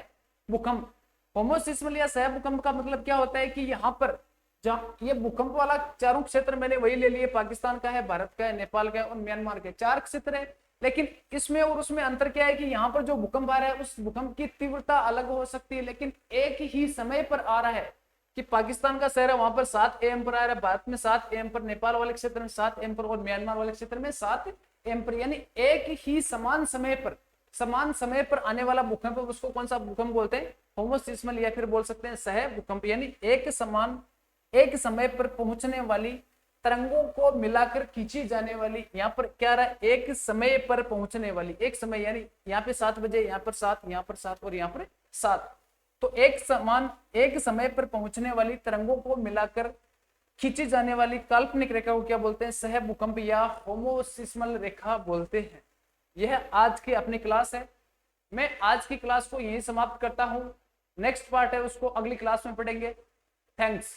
भूकंप। होमोसिस्मल या सह भूकंप का मतलब क्या होता है कि यहाँ पर जहाँ ये भूकंप वाला चारों क्षेत्र मैंने वही ले लिए, पाकिस्तान का है, भारत का है, नेपाल का है और म्यांमार के, चार क्षेत्र है, लेकिन इसमें और उसमें अंतर क्या है कि यहाँ पर जो भूकंप आ रहा है उस भूकंप की तीव्रता अलग हो सकती है, लेकिन एक ही समय पर आ रहा है। कि पाकिस्तान का शहर है वहां पर 7 AM पर आ रहा है, भारत में 7 AM पर, नेपाल वाले क्षेत्र में 7 AM पर और म्यांमार वाले क्षेत्र में 7 AM पर, यानी एक ही समान समय पर आने वाला भूकंप, उसको कौन सा भूकंप बोलते हैं? होमोसिस्मल, या फिर बोल सकते हैं सह भूकंप, यानी एक समय पर पहुंचने वाली तरंगों को मिलाकर खींची जाने वाली। यहाँ पर क्या रहा है? एक समय पर पहुंचने वाली, एक समय, यानी यहाँ पे 7 बजे, यहाँ पर 7, यहाँ पर 7 और यहाँ पर 7, तो एक समय पर पहुंचने वाली तरंगों को मिलाकर खींची जाने वाली काल्पनिक रेखा को क्या बोलते हैं? सह भूकंप या होमोसिस्मल रेखा बोलते हैं। यह आज की अपनी क्लास है। मैं आज की क्लास को यहीं समाप्त करता हूं। नेक्स्ट पार्ट है उसको अगली क्लास में पढ़ेंगे। थैंक्स।